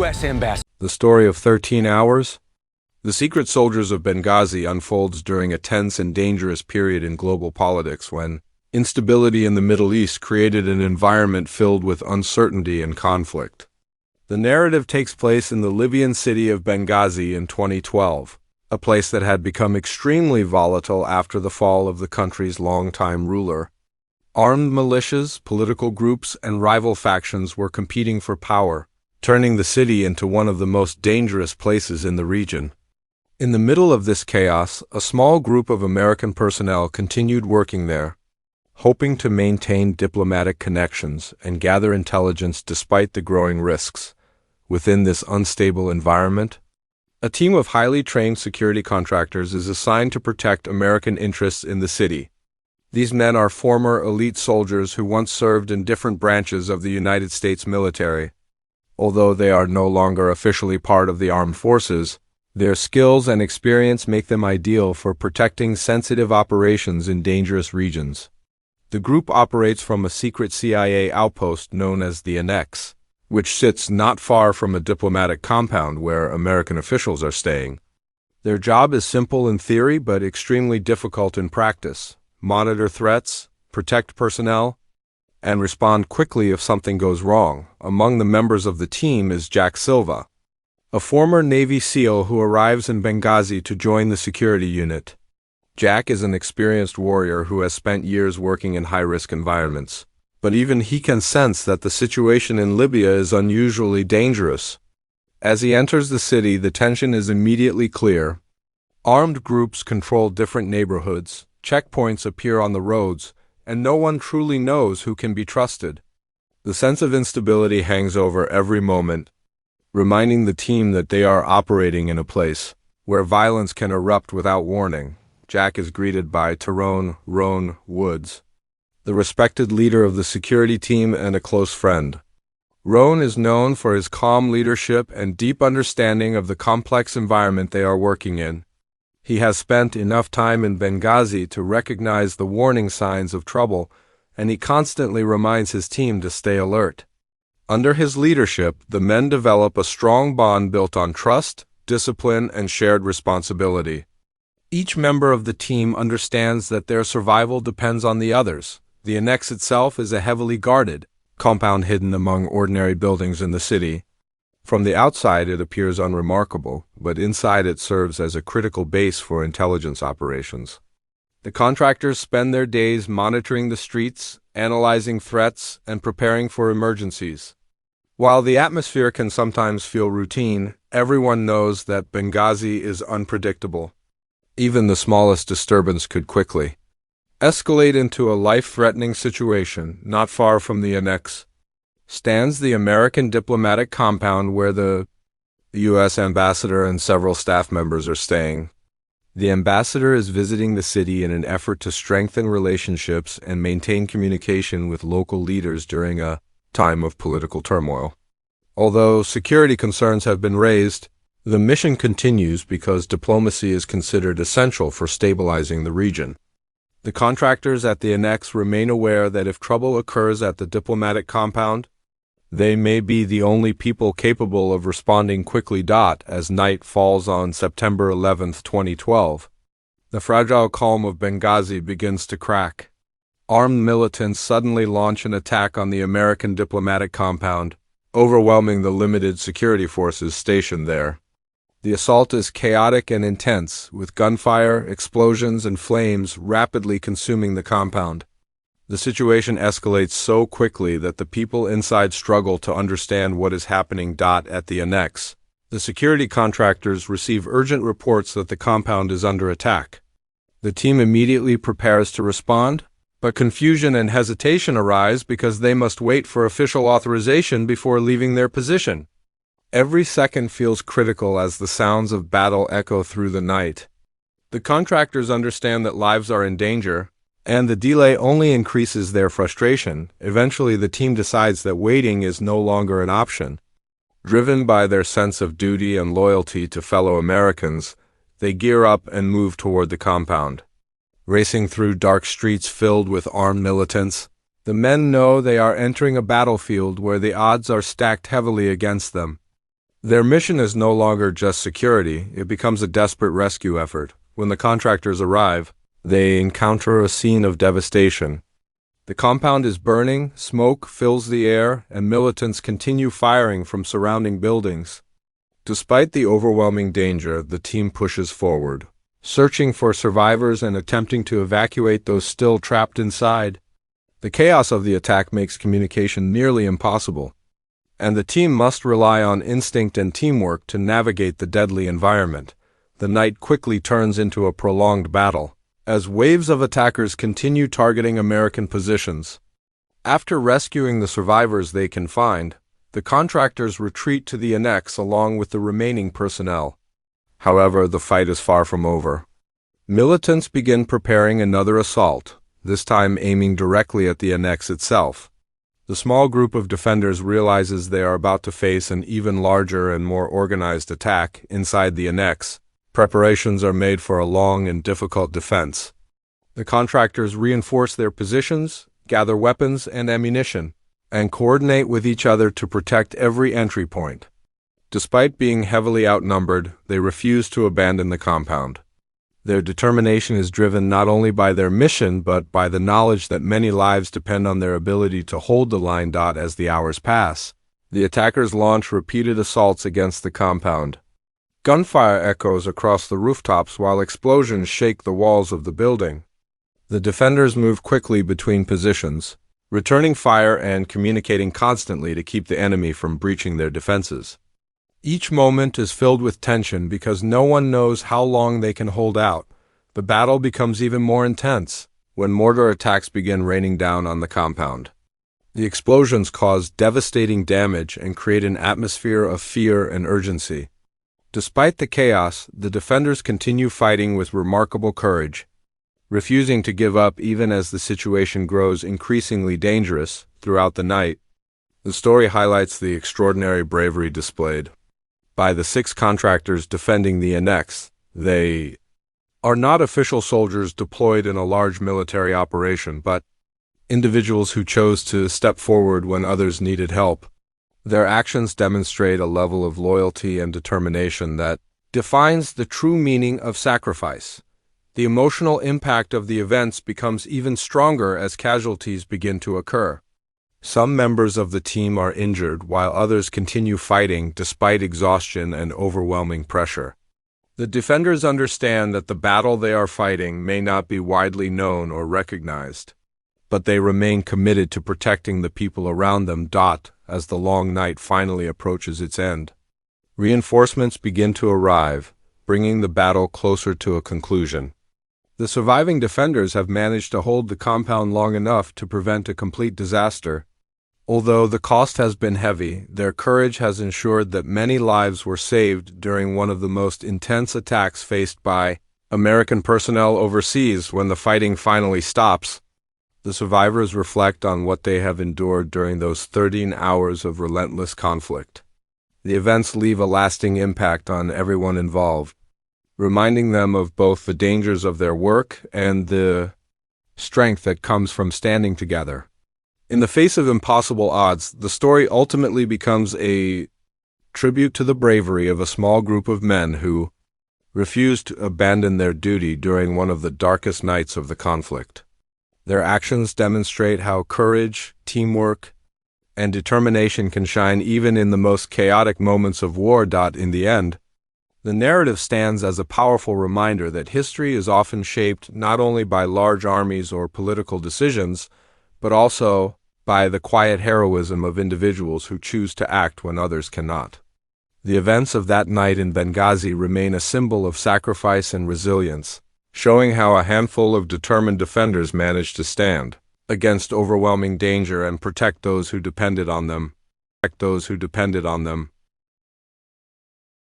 U.S. ambassador. The story of 13 hours? The Secret Soldiers of Benghazi unfolds during a tense and dangerous period in global politics when instability in the Middle East created an environment filled with uncertainty and conflict. The narrative takes place in the Libyan city of Benghazi in 2012, a place that had become extremely volatile after the fall of the country's longtime ruler. Armed militias, political groups, and rival factions were competing for power, turning the city into one of the most dangerous places in the region. In the middle of this chaos, a small group of American personnel continued working there, hoping to maintain diplomatic connections and gather intelligence despite the growing risks. Within this unstable environment, a team of highly trained security contractors is assigned to protect American interests in the city. These men are former elite soldiers who once served in different branches of the United States military. Although they are no longer officially part of the armed forces, their skills and experience make them ideal for protecting sensitive operations in dangerous regions. The group operates from a secret CIA outpost known as the Annex, which sits not far from a diplomatic compound where American officials are staying. Their job is simple in theory but extremely difficult in practice: monitor threats, protect personnel, and respond quickly if something goes wrong. Among the members of the team is Jack Silva, a former Navy SEAL who arrives in Benghazi to join the security unit. Jack is an experienced warrior who has spent years working in high-risk environments, but even he can sense that the situation in Libya is unusually dangerous. As he enters the city, the tension is immediately clear. Armed groups control different neighborhoods, checkpoints appear on the roads, and no one truly knows who can be trusted. The sense of instability hangs over every moment, reminding the team that they are operating in a place where violence can erupt without warning. Jack is greeted by Tyrone "Roan" Woods, the respected leader of the security team and a close friend. Roan is known for his calm leadership and deep understanding of the complex environment they are working in. He has spent enough time in Benghazi to recognize the warning signs of trouble, and he constantly reminds his team to stay alert. Under his leadership, the men develop a strong bond built on trust, discipline, and shared responsibility. Each member of the team understands that their survival depends on the others. The Annex itself is a heavily guarded compound hidden among ordinary buildings in the city. From the outside, it appears unremarkable, but inside it serves as a critical base for intelligence operations. The contractors spend their days monitoring the streets, analyzing threats, and preparing for emergencies. While the atmosphere can sometimes feel routine, everyone knows that Benghazi is unpredictable. Even the smallest disturbance could quickly escalate into a life-threatening situation. Not far from the Annex stands the American diplomatic compound where the U.S. ambassador and several staff members are staying. The ambassador is visiting the city in an effort to strengthen relationships and maintain communication with local leaders during a time of political turmoil. Although security concerns have been raised, the mission continues because diplomacy is considered essential for stabilizing the region. The contractors at the Annex remain aware that if trouble occurs at the diplomatic compound, they may be the only people capable of responding quickly. As night falls on September 11, 2012, the fragile calm of Benghazi begins to crack. Armed militants suddenly launch an attack on the American diplomatic compound, overwhelming the limited security forces stationed there. The assault is chaotic and intense, with gunfire, explosions, and flames rapidly consuming the compound. The situation escalates so quickly that the people inside struggle to understand what is happening. At the Annex, the security contractors receive urgent reports that the compound is under attack. The team immediately prepares to respond, but confusion and hesitation arise because they must wait for official authorization before leaving their position. Every second feels critical as the sounds of battle echo through the night. The contractors understand that lives are in danger, and the delay only increases their frustration. Eventually, the team decides that waiting is no longer an option. Driven by their sense of duty and loyalty to fellow Americans, they gear up and move toward the compound. Racing through dark streets filled with armed militants, the men know they are entering a battlefield where the odds are stacked heavily against them. Their mission is no longer just security, it becomes a desperate rescue effort. When the contractors arrive, they encounter a scene of devastation. The compound is burning, smoke fills the air, and militants continue firing from surrounding buildings. Despite the overwhelming danger, the team pushes forward, searching for survivors and attempting to evacuate those still trapped inside. The chaos of the attack makes communication nearly impossible, and the team must rely on instinct and teamwork to navigate the deadly environment. The night quickly turns into a prolonged battle, as waves of attackers continue targeting American positions. After rescuing the survivors they can find, the contractors retreat to the annex along with the remaining personnel. However, the fight is far from over. Militants begin preparing another assault, this time aiming directly at the annex itself. The small group of defenders realizes they are about to face an even larger and more organized attack inside the annex. Preparations are made for a long and difficult defense. The contractors reinforce their positions, gather weapons and ammunition, and coordinate with each other to protect every entry point. Despite being heavily outnumbered, they refuse to abandon the compound. Their determination is driven not only by their mission but by the knowledge that many lives depend on their ability to hold the line. As the hours pass, the attackers launch repeated assaults against the compound. Gunfire echoes across the rooftops while explosions shake the walls of the building. The defenders move quickly between positions, returning fire and communicating constantly to keep the enemy from breaching their defenses. Each moment is filled with tension because no one knows how long they can hold out. The battle becomes even more intense when mortar attacks begin raining down on the compound. The explosions cause devastating damage and create an atmosphere of fear and urgency. Despite the chaos, the defenders continue fighting with remarkable courage, refusing to give up even as the situation grows increasingly dangerous. Throughout the night, the story highlights the extraordinary bravery displayed by the 6 contractors defending the annex. They are not official soldiers deployed in a large military operation, but individuals who chose to step forward when others needed help. Their actions demonstrate a level of loyalty and determination that defines the true meaning of sacrifice. The emotional impact of the events becomes even stronger as casualties begin to occur. Some members of the team are injured while others continue fighting despite exhaustion and overwhelming pressure. The defenders understand that the battle they are fighting may not be widely known or recognized, but they remain committed to protecting the people around them. As the long night finally approaches its end, reinforcements begin to arrive, bringing the battle closer to a conclusion. The surviving defenders have managed to hold the compound long enough to prevent a complete disaster. Although the cost has been heavy, their courage has ensured that many lives were saved during one of the most intense attacks faced by American personnel overseas. When the fighting finally stops, the survivors reflect on what they have endured during those 13 hours of relentless conflict. The events leave a lasting impact on everyone involved, reminding them of both the dangers of their work and the strength that comes from standing together. In the face of impossible odds, the story ultimately becomes a tribute to the bravery of a small group of men who refused to abandon their duty during one of the darkest nights of the conflict. Their actions demonstrate how courage, teamwork, and determination can shine even in the most chaotic moments of war. In the end, the narrative stands as a powerful reminder that history is often shaped not only by large armies or political decisions, but also by the quiet heroism of individuals who choose to act when others cannot. The events of that night in Benghazi remain a symbol of sacrifice and resilience, showing how a handful of determined defenders managed to stand against overwhelming danger and protect those who depended on them.